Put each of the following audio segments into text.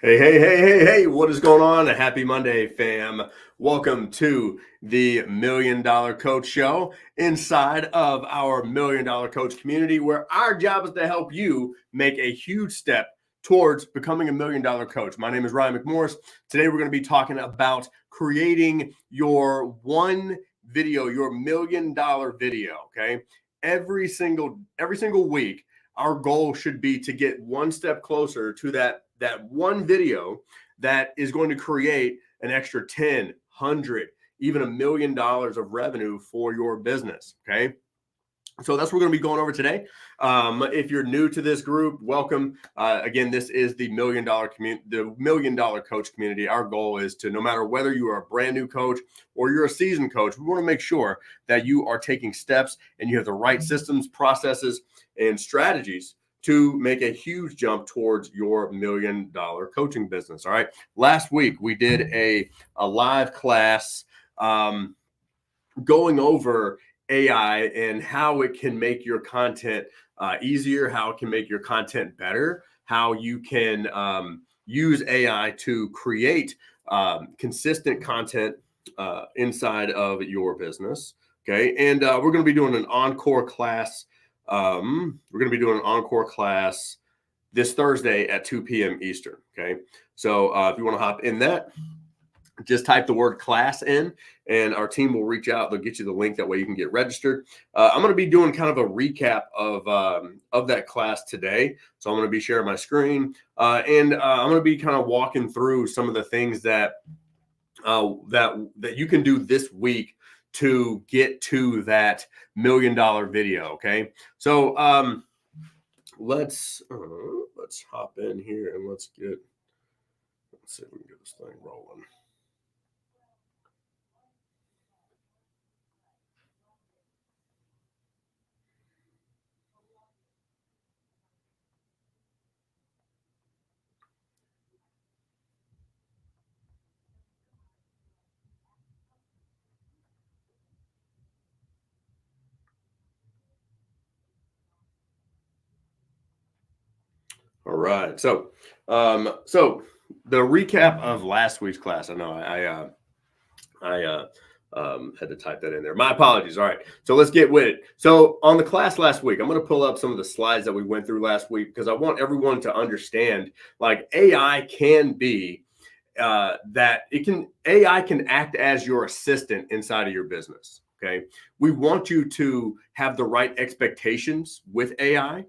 Hey, what is going on? Happy Monday, fam. Welcome to the Million Dollar Coach Show inside of our Million Dollar Coach community, where our job is to help you make a huge step towards becoming a $1 million coach. My name is Ryan McMorris. Today, we're going to be talking about creating your one video, your $1 million video. Okay. Every single week, our goal should be to get one step closer to that one video that is going to create an extra 10, 100, even $1 million of revenue for your business. Okay. So that's what we're going to be going over today. If you're new to this group, welcome. Again, this is the $1 million coach community. Our goal is to, no matter whether you are a brand new coach or you're a seasoned coach, we want to make sure that you are taking steps and you have the right systems, processes, and strategies to make a huge jump towards your $1 million coaching business. All right. Last week we did a live class going over AI and how it can make your content easier, how it can make your content better, how you can use AI to create consistent content inside of your business. Okay. And we're going to be doing an encore class. This Thursday at 2 p.m. Eastern. Okay. So if you want to hop in that, just type the word class in and our team will reach out. They'll get you the link. That way you can get registered. I'm going to be doing kind of a recap of that class today. So I'm going to be sharing my screen and I'm going to be kind of walking through some of the things that you can do this week to get to that $1 million video. Okay. So let's hop in here and let's see if we can get this thing rolling. All right. So the recap of last week's class. I know I had to type that in there. My apologies. All right. So let's get with it. So on the class last week, I'm going to pull up some of the slides that we went through last week because I want everyone to understand, like, AI can be AI can act as your assistant inside of your business. Okay. We want you to have the right expectations with AI,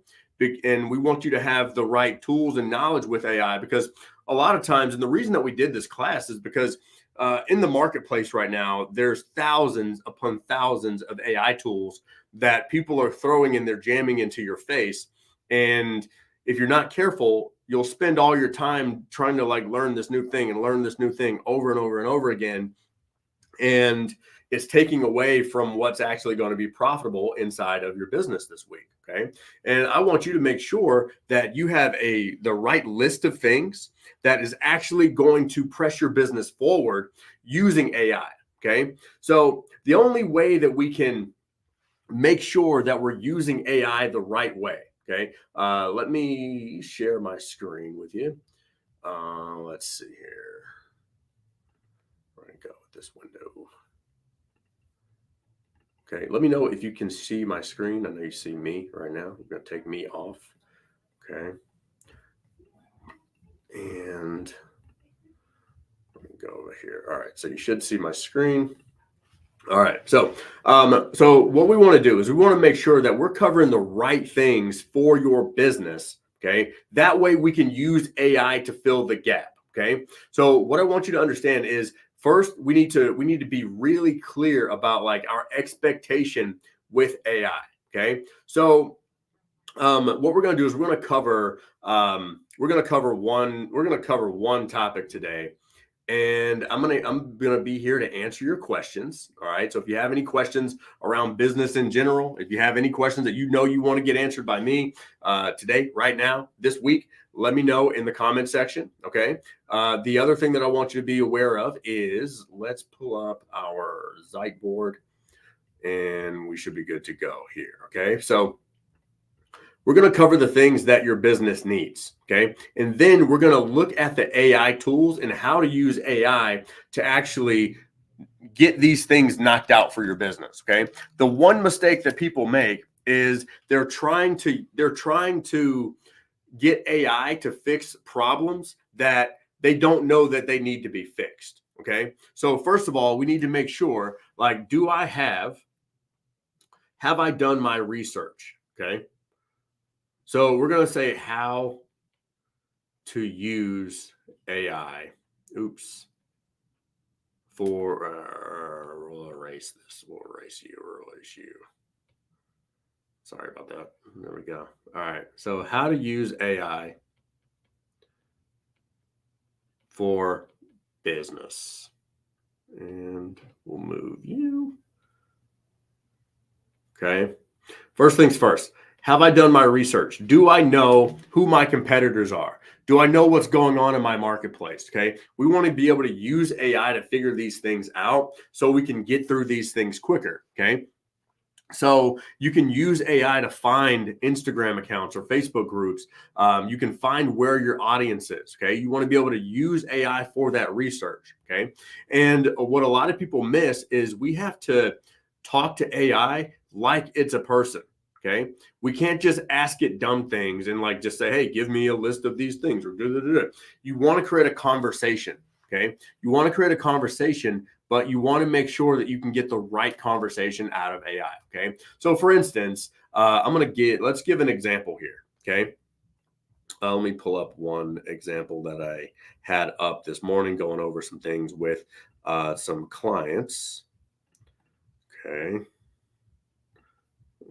and we want you to have the right tools and knowledge with AI, because a lot of times, and the reason that we did this class is because in the marketplace right now, there's thousands upon thousands of AI tools that people are throwing and they're jamming into your face. And if you're not careful, you'll spend all your time trying to learn this new thing and learn this new thing over and over and over again. And it's taking away from what's actually going to be profitable inside of your business this week. Okay. And I want you to make sure that you have the right list of things that is actually going to press your business forward using AI. Okay. So the only way that we can make sure that we're using AI the right way. Okay. Let me share my screen with you. Let's see here. We're going to go with this window. Okay, let me know if you can see my screen. I know you see me right now. I'm going to take me off. Okay. And let me go over here. All right, so you should see my screen. All right, so what we want to do is we want to make sure that we're covering the right things for your business. Okay, that way we can use AI to fill the gap. Okay, so what I want you to understand is, first, we need to be really clear about our expectation with AI. Okay, so what we're going to do is we're going to cover one topic today, and I'm gonna be here to answer your questions. All right. So if you have any questions around business in general, if you have any questions that you want to get answered by me today, right now, this week, let me know in the comment section. Okay. The other thing that I want you to be aware of is, let's pull up our Zyteboard, and we should be good to go here. Okay. So We're going to cover the things that your business needs. Okay. And then we're going to look at the AI tools and how to use AI to actually get these things knocked out for your business. Okay. The one mistake that people make is they're trying to get AI to fix problems that they don't know that they need to be fixed. Okay. So first of all, we need to make sure, like, have I done my research? Okay. So we're going to say how to use AI. Oops. We'll erase this. We'll erase you. Sorry about that. There we go. All right. So how to use AI for business. And we'll move you. Okay. First things first. Have I done my research? Do I know who my competitors are? Do I know what's going on in my marketplace? Okay. We want to be able to use AI to figure these things out so we can get through these things quicker. Okay. So you can use AI to find Instagram accounts or Facebook groups. You can find where your audience is. Okay. You want to be able to use AI for that research. Okay. And what a lot of people miss is we have to talk to AI like it's a person. Okay. We can't just ask it dumb things and like just say, hey, give me a list of these things or You want to create a conversation. Okay. You want to create a conversation, but you want to make sure that you can get the right conversation out of AI. Okay. So for instance, let's give an example here. Okay. Let me pull up one example that I had up this morning going over some things with some clients. Okay.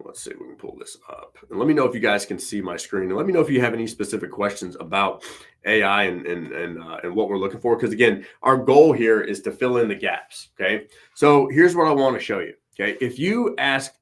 Let's see if we can pull this up. And let me know if you guys can see my screen. And let me know if you have any specific questions about AI and what we're looking for. Because again, our goal here is to fill in the gaps. Okay. So here's what I want to show you. Okay. If you ask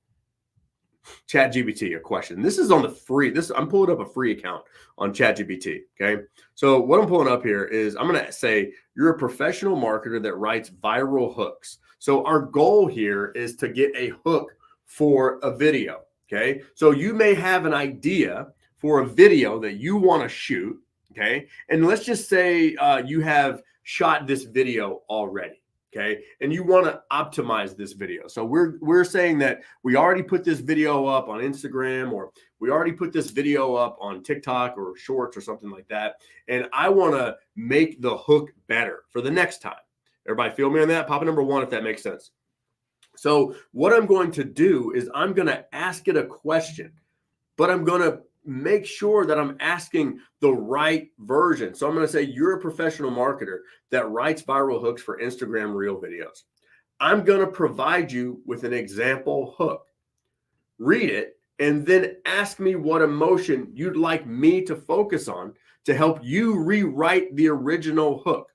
ChatGPT a question, this is on the free, I'm pulling up a free account on ChatGPT. Okay. So what I'm pulling up here is I'm going to say, you're a professional marketer that writes viral hooks. So our goal here is to get a hook for a video. Okay. So you may have an idea for a video that you want to shoot. Okay. And let's just say you have shot this video already. Okay. And you want to optimize this video. So we're saying that we already put this video up on Instagram, or we already put this video up on TikTok or Shorts or something like that. And I want to make the hook better for the next time. Everybody feel me on that? Pop a number 1 if that makes sense. So what I'm going to do is I'm going to ask it a question, but I'm going to make sure that I'm asking the right version. So I'm going to say, you're a professional marketer that writes viral hooks for Instagram Reel videos. I'm going to provide you with an example hook. Read it and then ask me what emotion you'd like me to focus on to help you rewrite the original hook.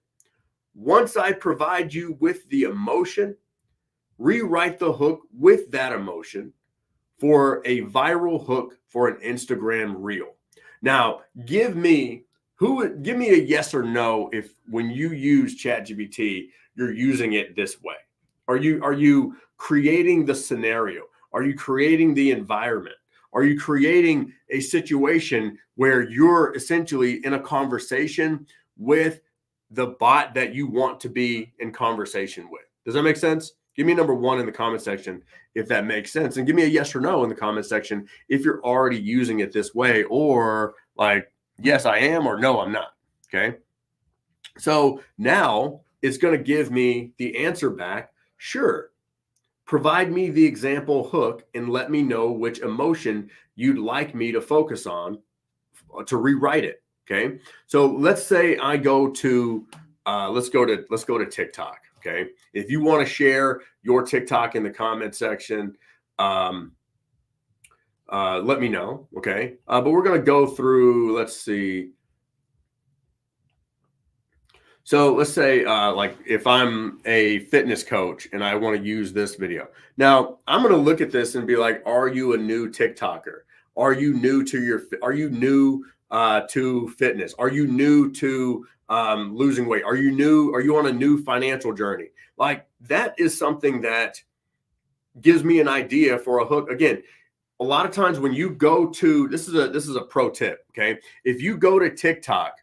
Once I provide you with the emotion, rewrite the hook with that emotion for a viral hook for an Instagram Reel. Now, give me a yes or no if when you use ChatGPT, you're using it this way. Are you creating the scenario? Are you creating the environment? Are you creating a situation where you're essentially in a conversation with the bot that you want to be in conversation with? Does that make sense? Give me a number 1 in the comment section if that makes sense. And give me a yes or no in the comment section if you're already using it this way, or like, yes, I am, or no, I'm not. Okay. So now it's going to give me the answer back. Sure. Provide me the example hook and let me know which emotion you'd like me to focus on to rewrite it. Okay. So let's say I go to, let's go to TikTok. Okay. If you want to share your TikTok in the comment section, let me know. Okay. But we're going to go through, let's see. So let's say like if I'm a fitness coach and I want to use this video. Now I'm going to look at this and be like, are you a new TikToker? Are you new to fitness? Are you new to losing weight? Are you on a new financial journey? Like, that is something that gives me an idea for a hook. Again, a lot of times when you go to, this is a pro tip, okay? If you go to TikTok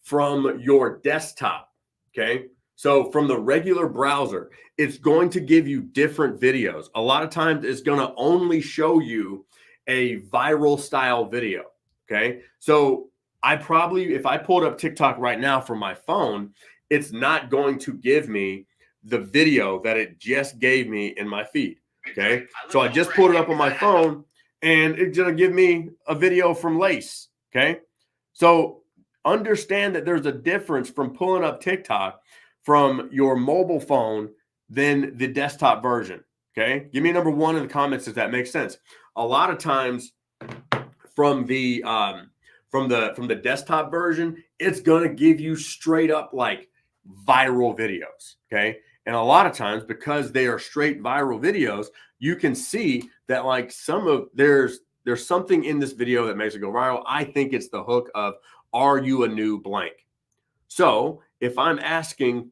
from your desktop, okay? So from the regular browser, it's going to give you different videos. A lot of times it's going to only show you a viral style video, okay? So if I pulled up TikTok right now from my phone, it's not going to give me the video that it just gave me in my feed, okay? So I just pulled it up on my phone and it's going to give me a video from Lace, okay? So understand that there's a difference from pulling up TikTok from your mobile phone than the desktop version. Okay. Give me number one in the comments if that makes sense. A lot of times from the desktop version, it's gonna give you straight up like viral videos. Okay. And a lot of times, because they are straight viral videos, you can see that like there's something in this video that makes it go viral. I think it's the hook of, are you a new blank? So if I'm asking,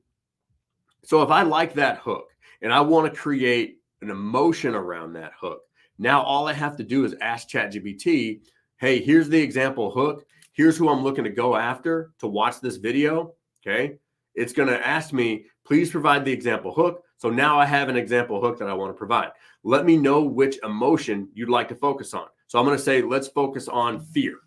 so if I like that hook and I want to create an emotion around that hook, now all I have to do is ask ChatGPT, hey, here's the example hook. Here's who I'm looking to go after to watch this video. Okay. It's going to ask me, please provide the example hook. So now I have an example hook that I want to provide. Let me know which emotion you'd like to focus on. So I'm going to say, let's focus on fear.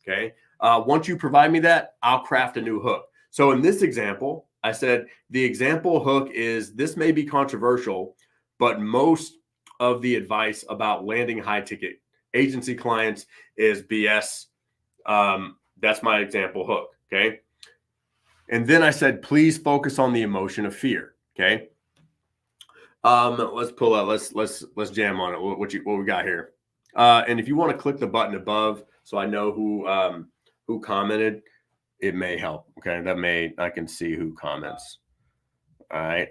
Okay. Once you provide me that, I'll craft a new hook. So in this example, I said the example hook is, this may be controversial, but most of the advice about landing high ticket agency clients is BS. That's my example hook. Okay. And then I said, please focus on the emotion of fear. Okay. Let's pull out, let's jam on it. What we got here. And if you want to click the button above, so I know who commented, it may help. Okay. I can see who comments. All right.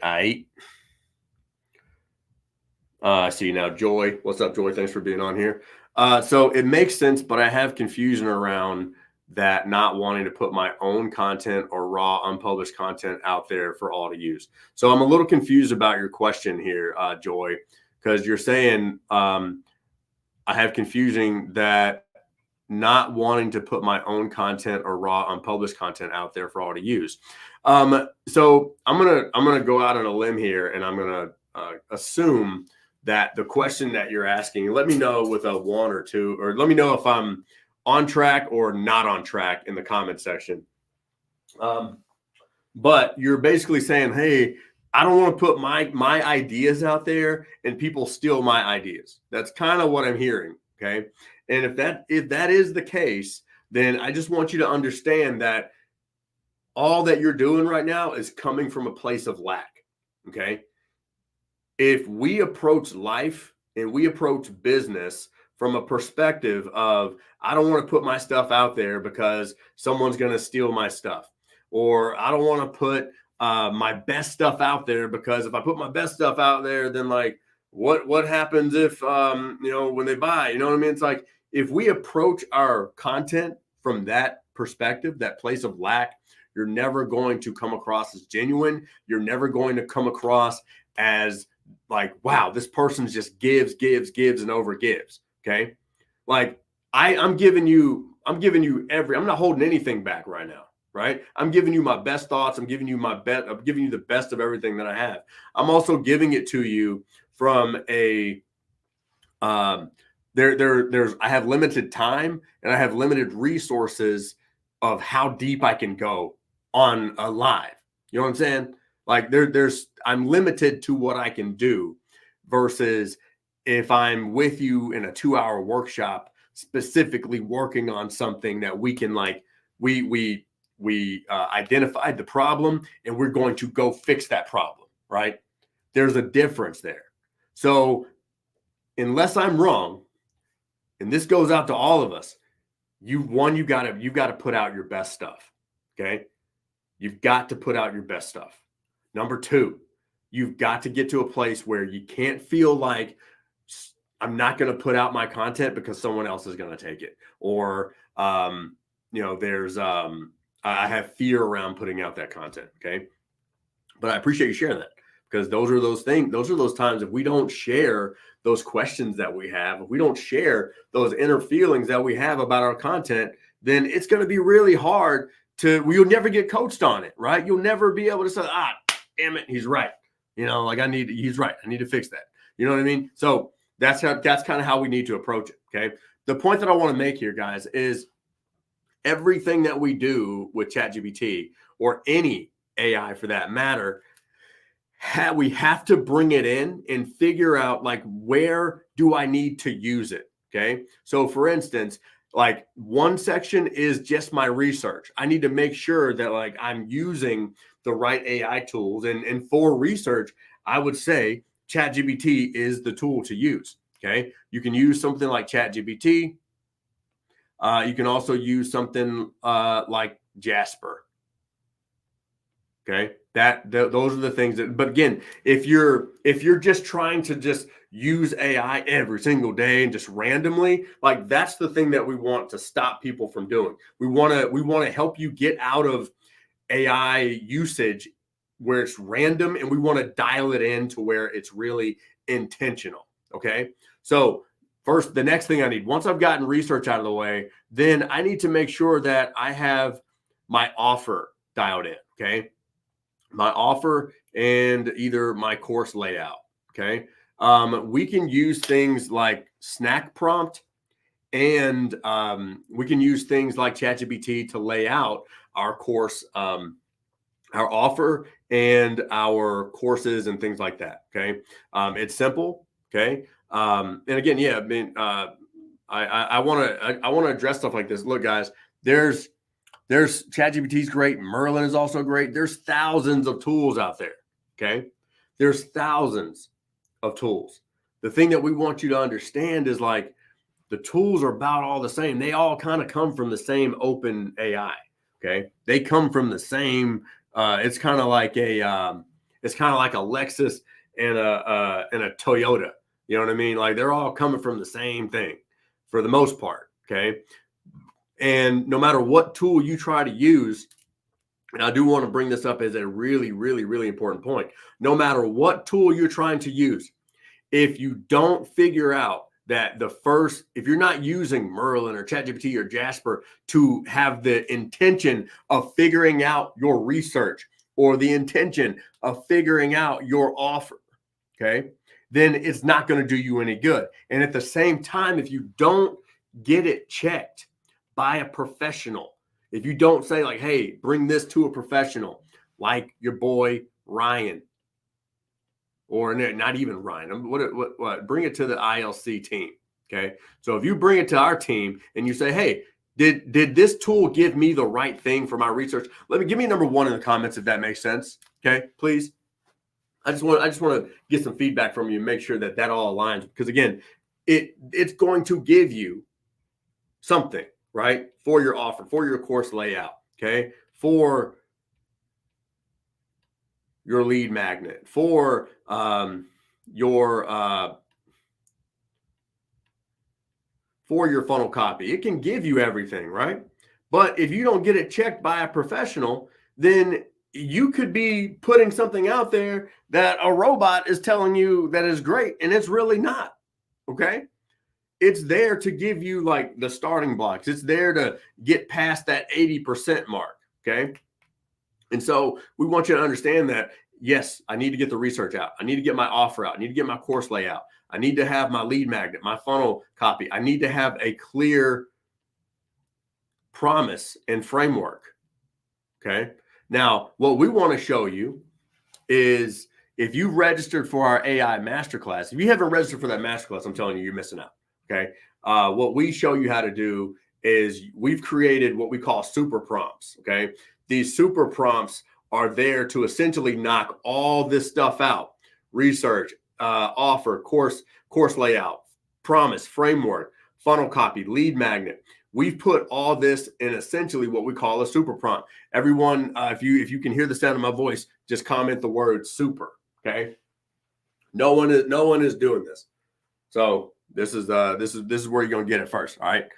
I see now. Joy. What's up, Joy? Thanks for being on here. So it makes sense, but I have confusion around that, not wanting to put my own content or raw unpublished content out there for all to use. So I'm a little confused about your question here, Joy, because you're saying I have confusion that not wanting to put my own content or raw unpublished content out there for all to use. So I'm gonna go out on a limb here, and I'm gonna assume that the question that you're asking, let me know with a 1 or 2, or let me know if I'm on track or not on track in the comment section. But you're basically saying, hey, I don't want to put my ideas out there and people steal my ideas. That's kind of what I'm hearing. Okay. And if that is the case, then I just want you to understand that all that you're doing right now is coming from a place of lack. Okay. If we approach life and we approach business from a perspective of, I don't want to put my stuff out there because someone's going to steal my stuff, or I don't want to put my best stuff out there because if I put my best stuff out there, then like what happens if when they buy, you know what I mean? It's like, if we approach our content from that perspective, that place of lack, you're never going to come across as genuine. You're never going to come across as like, wow, this person just gives and over gives. Okay. Like I'm giving you I'm not holding anything back right now. Right. I'm giving you my best thoughts. I'm giving you the best of everything that I have. I'm also giving it to you from a, there's I have limited time and I have limited resources of how deep I can go on a live. You know what I'm saying? Like I'm limited to what I can do versus if I'm with you in a 2-hour workshop, specifically working on something that we can like, we identified the problem and we're going to go fix that problem, right? There's a difference there. So unless I'm wrong, and this goes out to all of us, you got to put out your best stuff. Okay. You've got to put out your best stuff. Number 2, you've got to get to a place where you can't feel like, I'm not going to put out my content because someone else is going to take it. Or, there's, I have fear around putting out that content. Okay. But I appreciate you sharing that, because those are those times if we don't share those questions that we have, if we don't share those inner feelings that we have about our content, then it's going to be really hard you'll never get coached on it, right? You'll never be able to say, damn it, he's right. He's right. I need to fix that. You know what I mean? So that's kind of how we need to approach it. Okay. The point that I want to make here, guys, is everything that we do with ChatGPT or any AI for that matter, we have to bring it in and figure out like, where do I need to use it? Okay. So for instance, like one section is just my research. I need to make sure that like I'm using the right AI tools. And for research, I would say ChatGPT is the tool to use. Okay. You can use something like ChatGPT. You can also use something like Jasper. Okay. Those are the things but again, if you're just trying to just use AI every single day and just randomly, like that's the thing that we want to stop people from doing. We want to help you get out of AI usage where it's random, and we want to dial it in to where it's really intentional. Okay. So first, the next thing I need, once I've gotten research out of the way, then I need to make sure that I have my offer dialed in. Okay. My offer and either my course layout. Okay. We can use things like Snack Prompt, and we can use things like ChatGPT to lay out our course, our offer and our courses and things like that. Okay. It's simple. Okay. And again, yeah, I mean, I want to address stuff like this. Look, guys, there's ChatGPT is great. Merlin is also great. There's thousands of tools out there. Okay. There's thousands of tools. The thing that we want you to understand is like the tools are about all the same. They all kind of come from the same open AI. Okay. They come from the same, it's kind of like a Lexus and a Toyota. You know what I mean? Like they're all coming from the same thing for the most part. Okay. And no matter what tool you try to use, and I do want to bring this up as a really, really, really important point. No matter what tool you're trying to use, if you don't figure out that if you're not using Merlin or ChatGPT or Jasper to have the intention of figuring out your research or the intention of figuring out your offer, okay, then it's not going to do you any good. And at the same time, if you don't get it checked by a professional, if you don't say like, hey, bring this to a professional like your boy Ryan, or not even Ryan, what bring it to the ILC team. Okay. So if you bring it to our team and you say, hey, did this tool give me the right thing for my research? Give me number one in the comments if that makes sense. Okay, please. I just want to get some feedback from you and make sure that all aligns, because again, it's going to give you something, right, for your offer, for your course layout, okay, for your lead magnet, for your funnel copy. It can give you everything, right? But if you don't get it checked by a professional, then you could be putting something out there that a robot is telling you that is great, and it's really not. Okay. It's there to give you like the starting blocks. It's there to get past that 80% mark. Okay. And so we want you to understand that, yes, I need to get the research out. I need to get my offer out. I need to get my course layout. I need to have my lead magnet, my funnel copy. I need to have a clear promise and framework. Okay. Now, what we want to show you is, if you registered for our AI masterclass, if you haven't registered for that masterclass, I'm telling you, you're missing out. Okay. What we show you how to do is we've created what we call super prompts. Okay. These super prompts are there to essentially knock all this stuff out: research, offer, course layout, promise, framework, funnel copy, lead magnet. We've put all this in essentially what we call a super prompt. Everyone, if you can hear the sound of my voice, just comment the word super. Okay. No one is doing this. So this is where you're going to get it first. All right.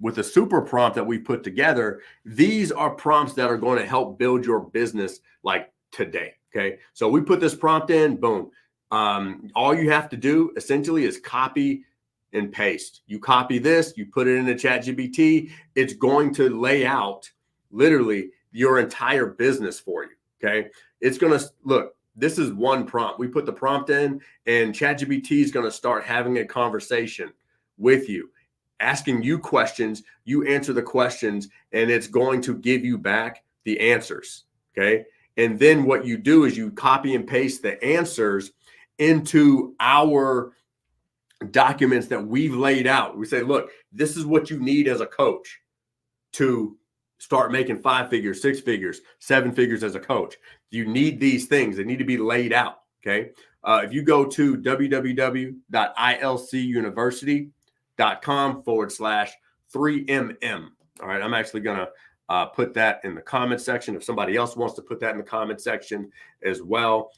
With the super prompt that we put together, these are prompts that are going to help build your business like today. Okay. So we put this prompt in, boom. All you have to do essentially is copy and paste. You copy this, you put it into ChatGPT, it's going to lay out literally your entire business for you. Okay. It's going to look, this is one prompt. We put the prompt in, and ChatGPT is going to start having a conversation with you, asking you questions. You answer the questions, and it's going to give you back the answers. Okay. And then what you do is you copy and paste the answers into our documents that we've laid out. We say, look, this is what you need as a coach to start making 5 figures, 6 figures, 7 figures as a coach. You need these things. They need to be laid out. Okay. If you go to www.ilcuniversity.com/3mm. All right. I'm actually going to put that in the comment section. If somebody else wants to put that in the comment section as well,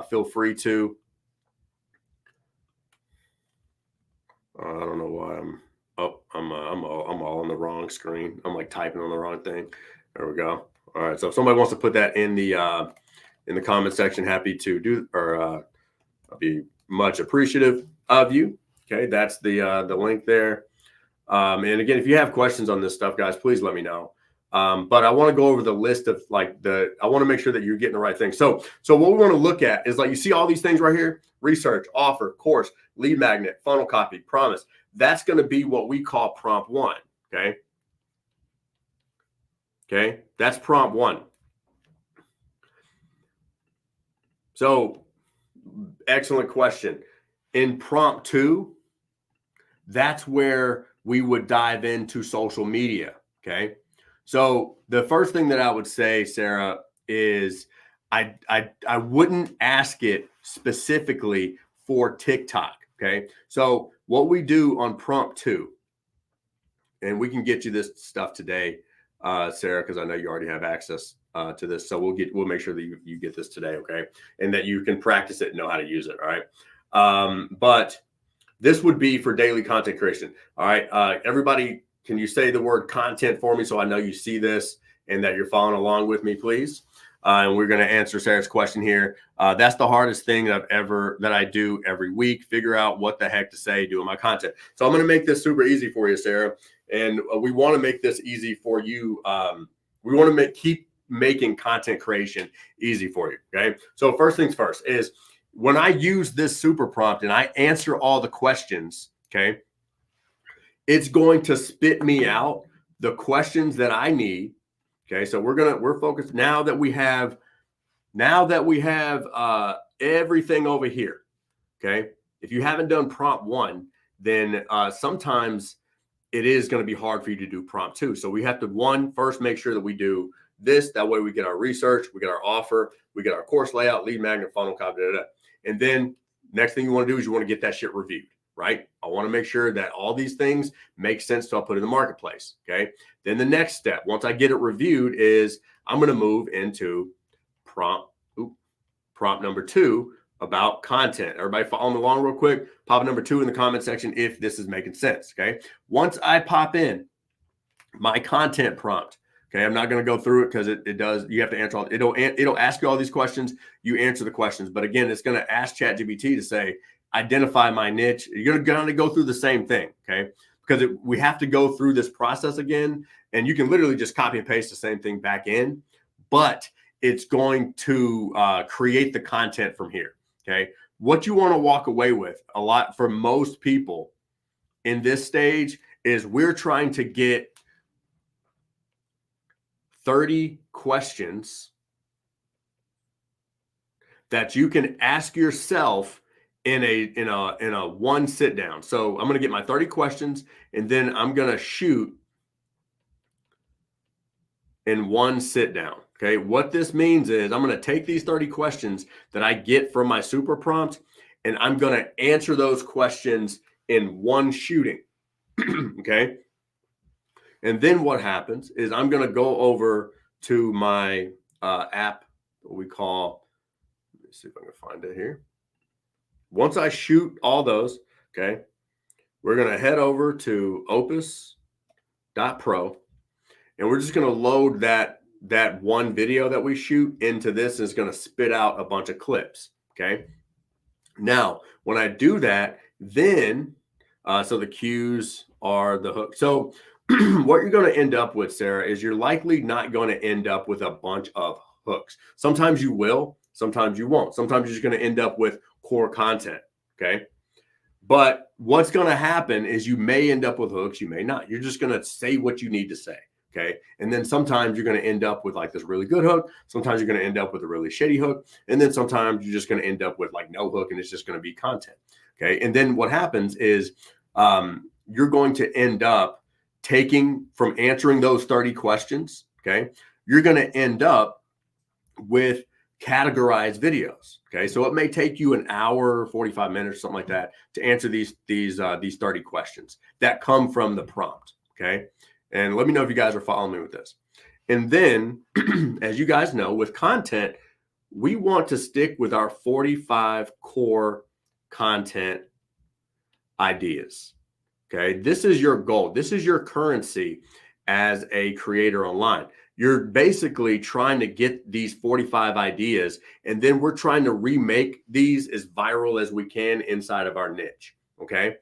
feel free to. I don't know why I'm all on the wrong screen. I'm like typing on the wrong thing. There we go. All right. So if somebody wants to put that in the comment section, happy to do, or I'll be much appreciative of you. Okay. That's the link there. And again, if you have questions on this stuff, guys, please let me know. But I want to go over the list of I want to make sure that you're getting the right thing. So what we want to look at is, like, you see all these things right here: research, offer, course, lead magnet, funnel copy, promise. That's going to be what we call prompt 1. Okay. Okay. That's prompt 1. So excellent question. In prompt 2, that's where we would dive into social media. Okay. So the first thing that I would say, Sarah, is I wouldn't ask it specifically for TikTok. Okay. So what we do on prompt 2, and we can get you this stuff today, Sarah, because I know you already have access to this. So we'll make sure that you get this today. Okay. And that you can practice it and know how to use it. All right. But this would be for daily content creation. All right. Everybody, can you say the word content for me so I know you see this and that you're following along with me, please? And we're going to answer Sarah's question here. That's the hardest thing that I do every week: figure out what the heck to say doing my content. So I'm going to make this super easy for you, Sarah. And we want to make this easy for you. We want to keep making content creation easy for you. Okay. So first things first is, when I use this super prompt and I answer all the questions, okay, it's going to spit me out the questions that I need. Okay. So we're focused now that we have everything over here. Okay. If you haven't done prompt 1, then sometimes it is going to be hard for you to do prompt 2. So we have to first make sure that we do this. That way we get our research, we get our offer, we get our course layout, lead magnet, funnel copy, and then next thing you want to do is you want to get that shit reviewed, right? I want to make sure that all these things make sense, so I'll put it in the marketplace. Okay. Then the next step, once I get it reviewed, is I'm going to move into prompt number 2 about content. Everybody following along real quick? Pop number 2 in the comment section if this is making sense. Okay. Once I pop in my content prompt, okay, I'm not going to go through it because it does. You have to answer all. It'll ask you all these questions. You answer the questions, but again, it's going to ask ChatGPT to say, identify my niche. You're going to go through the same thing, okay? Because we have to go through this process again, and you can literally just copy and paste the same thing back in, but it's going to create the content from here. Okay, what you want to walk away with a lot for most people in this stage is we're trying to get 30 questions that you can ask yourself in a one sit down. So I'm going to get my 30 questions, and then I'm going to shoot in one sit down. Okay. What this means is I'm going to take these 30 questions that I get from my super prompt, and I'm going to answer those questions in one shooting. Okay. And then what happens is I'm going to go over to my app that we call, let me see if I can find it here. Once I shoot all those, okay, we're going to head over to opus.pro, and we're just going to load that that one video that we shoot into this, is going to spit out a bunch of clips. Okay. Now, when I do that, then, so the cues are the hook. So what you're going to end up with, Sarah, is you're likely not going to end up with a bunch of hooks. Sometimes you will, sometimes you won't. Sometimes you're just going to end up with core content. Okay. But what's going to happen is you may end up with hooks, you may not. You're just going to say what you need to say. Okay. And then sometimes you're going to end up with like this really good hook. Sometimes you're going to end up with a really shitty hook. And then sometimes you're just going to end up with like no hook, and it's just going to be content. Okay. And then what happens is you're going to end up taking from answering those 30 questions. Okay. You're going to end up with categorized videos. Okay. So it may take you an hour, 45 minutes, something like that, to answer these 30 questions that come from the prompt. Okay. And let me know if you guys are following me with this. And then, as you guys know, with content, we want to stick with our 45 core content ideas. Okay. This is your goal. This is your currency as a creator online. You're basically trying to get these 45 ideas, and then we're trying to remake these as viral as we can inside of our niche. Okay.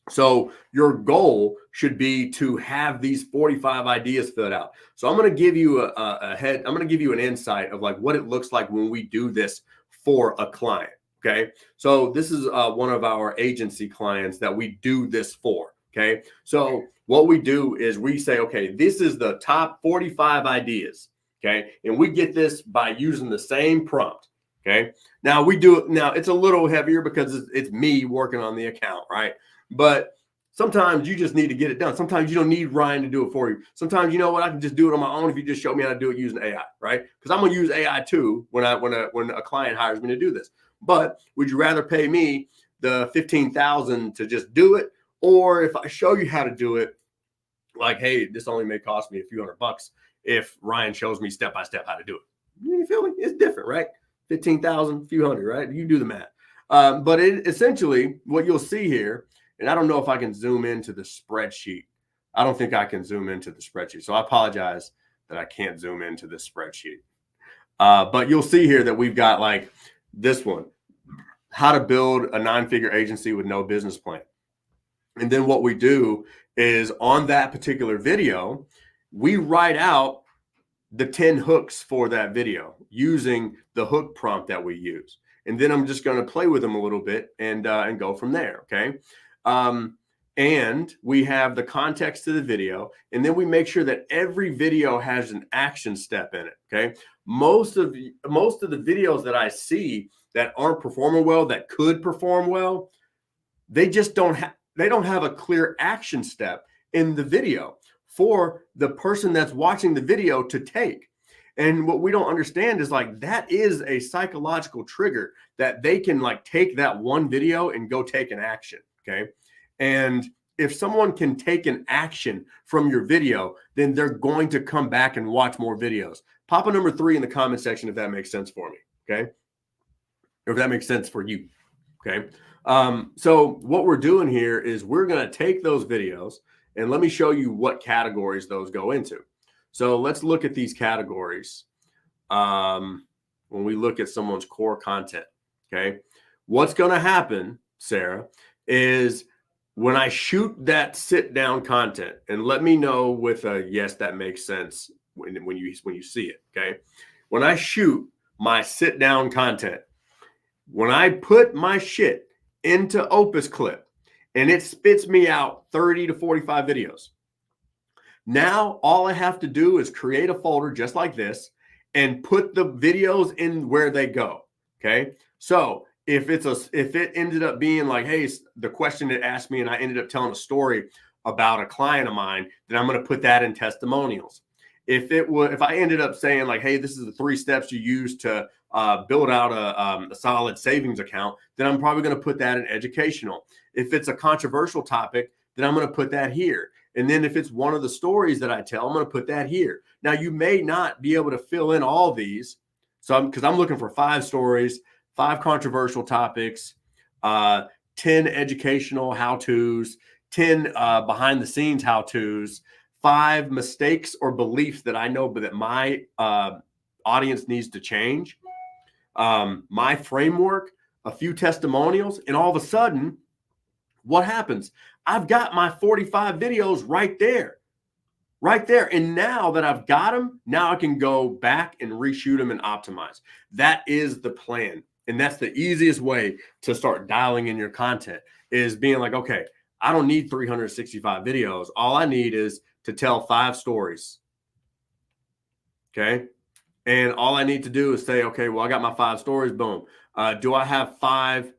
So your goal should be to have these 45 ideas filled out. So I'm going to give you I'm going to give you an insight of like what it looks like when we do this for a client. Okay. So this is one of our agency clients that we do this for. Okay. So what we do is we say, okay, this is the top 45 ideas. Okay. And we get this by using the same prompt. Okay. Now we do it. Now it's a little heavier because it's me working on the account, right? But sometimes you just need to get it done. Sometimes you don't need Ryan to do it for you. Sometimes, you know what, I can just do it on my own if you just show me how to do it using AI, right? Because I'm going to use AI too when a client hires me to do this. But would you rather pay me the $15,000 to just do it, or if I show you how to do it, like, hey, this only may cost me a few $100 if Ryan shows me step by step how to do it? You feel me? It's different, right? 15,000, few hundred, right? You do the math. But essentially, what you'll see here. And I don't know if I can zoom into the spreadsheet. I don't think I can zoom into the spreadsheet. So I apologize that I can't zoom into this spreadsheet. But you'll see here that we've got like this one, how to build a 9-figure agency with no business plan. And then what we do is on that particular video, we write out the 10 hooks for that video using the hook prompt that we use. And then I'm just going to play with them a little bit and go from there. Okay. And we have the context to the video, and then we make sure that every video has an action step in it. Okay. Most of the videos that I see that aren't performing well, that could perform well, they just don't have a clear action step in the video for the person that's watching the video to take. And what we don't understand is like that is a psychological trigger that they can like take that one video and go take an action. Okay. And if someone can take an action from your video, then they're going to come back and watch more videos. Papa number 3 in the comment section if that makes sense for me. Okay. Or if that makes sense for you. Okay. So what we're doing here is we're going to take those videos and let me show you what categories those go into. So let's look at these categories when we look at someone's core content. Okay. What's going to happen, Sarah, is when I shoot that sit down content, and let me know with a yes, that makes sense when you see it. Okay. When I shoot my sit down content, when I put my shit into Opus Clip and it spits me out 30 to 45 videos. Now, all I have to do is create a folder just like this and put the videos in where they go. Okay. So if it ended up being like, hey, the question it asked me and I ended up telling a story about a client of mine, then I'm going to put that in testimonials. If I ended up saying like, hey, this is the 3 steps you use to build out a solid savings account, then I'm probably going to put that in educational. If it's a controversial topic, then I'm going to put that here. And then if it's one of the stories that I tell, I'm going to put that here. Now, you may not be able to fill in all these. So because I'm looking for 5 stories, 5 controversial topics, 10 educational how-tos, 10 behind the scenes how-tos, 5 mistakes or beliefs that I know, but that my audience needs to change, my framework, a few testimonials, and all of a sudden, what happens? I've got my 45 videos right there. And now that I've got them, now I can go back and reshoot them and optimize. That is the plan. And that's the easiest way to start dialing in your content, is being like, okay, I don't need 365 videos. All I need is to tell 5 stories. Okay. And all I need to do is say, okay, well, I got my 5 stories. Boom. Do I have 5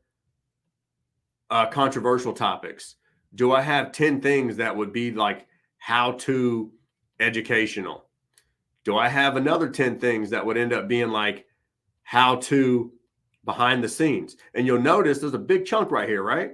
controversial topics? Do I have 10 things that would be like how to educational? Do I have another 10 things that would end up being like how to behind the scenes? And you'll notice there's a big chunk right here, right?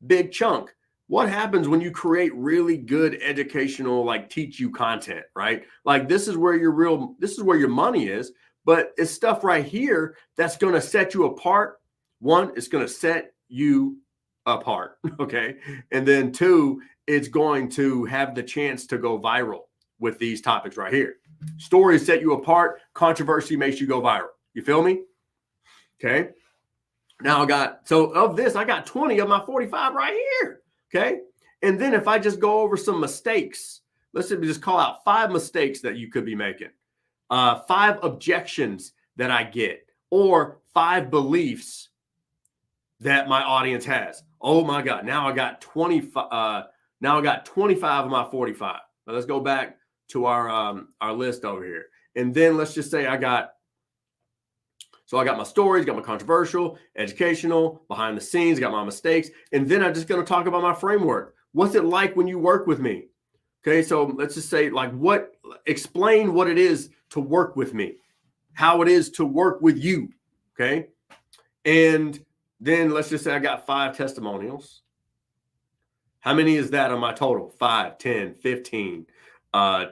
Big chunk. What happens when you create really good educational, like teach you content, right? Like this is where your money is, but it's stuff right here that's going to set you apart. One, it's going to set you apart. Okay. And then 2, it's going to have the chance to go viral with these topics right here. Stories set you apart. Controversy makes you go viral. You feel me? Okay. Now I got 20 of my 45 right here. Okay. And then if I just go over some mistakes, let's just call out 5 mistakes that you could be making, 5 objections that I get, or 5 beliefs that my audience has. Oh my God. Now I got 25. Now I got 25 of my 45. Now let's go back to our list over here. And then let's just say I got my stories, got my controversial, educational, behind the scenes, got my mistakes. And then I'm just going to talk about my framework. What's it like when you work with me? Okay. So let's just say explain what it is to work with me, how it is to work with you. Okay. And then let's just say I got 5 testimonials. How many is that on my total? 5, 10, 15,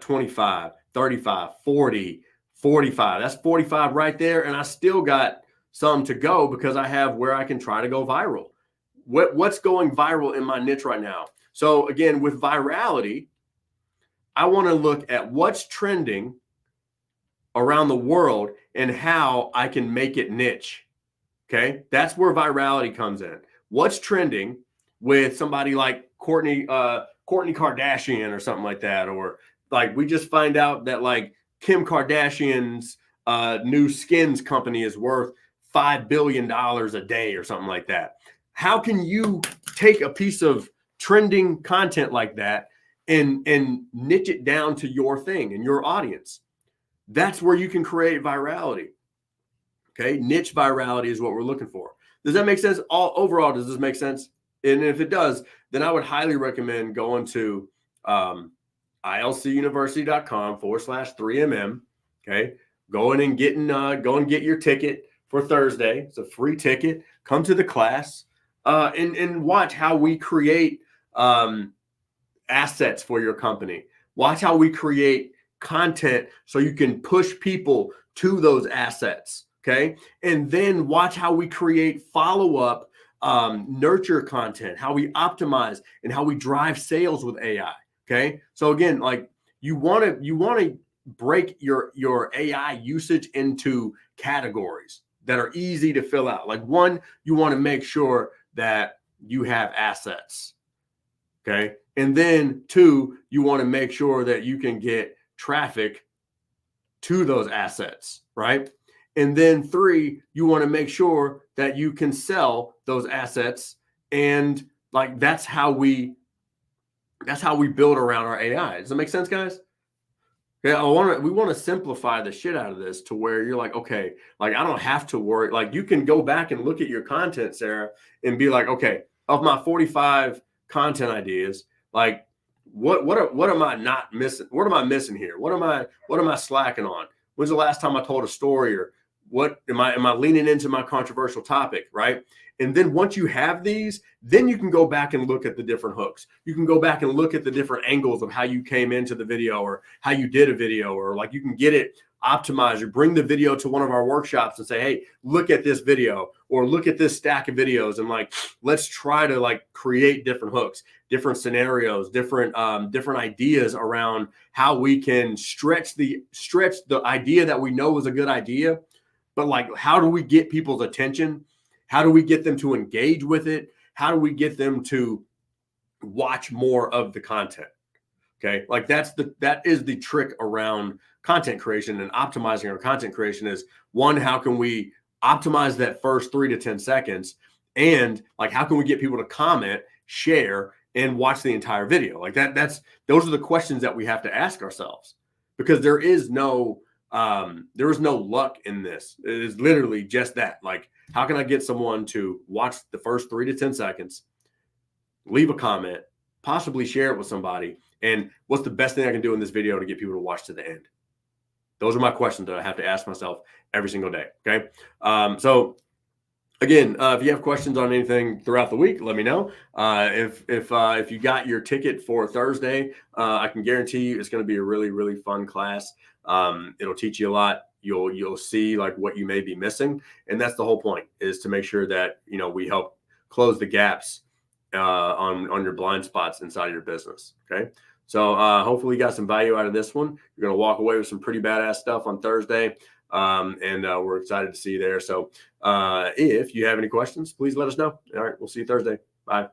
25, 35, 40, 45. That's 45 right there. And I still got some to go because I have where I can try to go viral. What's going viral in my niche right now? So again, with virality, I want to look at what's trending around the world and how I can make it niche. Okay. That's where virality comes in. What's trending with somebody like Kourtney Kardashian or something like that, or like we just find out that like Kim Kardashian's new skins company is worth $5 billion a day or something like that. How can you take a piece of trending content like that and niche it down to your thing and your audience? That's where you can create virality. Okay, niche virality is what we're looking for. Does that make sense? Overall, does this make sense? And if it does, then I would highly recommend going to ilcuniversity.com/3mm. Okay, go and get your ticket for Thursday. It's a free ticket. Come to the class and watch how we create assets for your company. Watch how we create content so you can push people to those assets. Okay, and then watch how we create follow-up nurture content, how we optimize and how we drive sales with AI. Okay. So again, like you want to break your AI usage into categories that are easy to fill out. Like 1, you want to make sure that you have assets. Okay. And then 2, you want to make sure that you can get traffic to those assets. Right. And then 3, you want to make sure that you can sell those assets. And like, that's how we build around our AI. Does that make sense, guys? Yeah. We want to simplify the shit out of this to where you're like, okay, like I don't have to worry. Like you can go back and look at your content, Sarah, and be like, okay, of my 45 content ideas, like what am I not missing? What am I missing here? What am I slacking on? When's the last time I told a story? Or what am I leaning into my controversial topic, right? And then once you have these, then you can go back and look at the different hooks. You can go back and look at the different angles of how you came into the video or how you did a video, or like you can get it optimized or bring the video to one of our workshops and say, hey, look at this video or look at this stack of videos. And like, let's try to like create different hooks, different scenarios, different ideas around how we can stretch the idea that we know was a good idea. But like, how do we get people's attention? How do we get them to engage with it? How do we get them to watch more of the content? Okay. Like that is the trick around content creation and optimizing our content creation is one, how can we optimize that first 3 to 10 seconds? And like, how can we get people to comment, share, and watch the entire video? Like those are the questions that we have to ask ourselves, because there is no luck in this. It is literally just that. Like, how can I get someone to watch the first 3 to 10 seconds, leave a comment, possibly share it with somebody? And what's the best thing I can do in this video to get people to watch to the end? Those are my questions that I have to ask myself every single day. Okay. So again, if you have questions on anything throughout the week, let me know. If you got your ticket for Thursday, I can guarantee you it's going to be a really, really fun class. It'll teach you a lot. You'll see like what you may be missing. And that's the whole point, is to make sure that, we help close the gaps on your blind spots inside of your business. Okay. So hopefully you got some value out of this one. You're going to walk away with some pretty badass stuff on Thursday. And we're excited to see you there. So if you have any questions, please let us know. All right. We'll see you Thursday. Bye.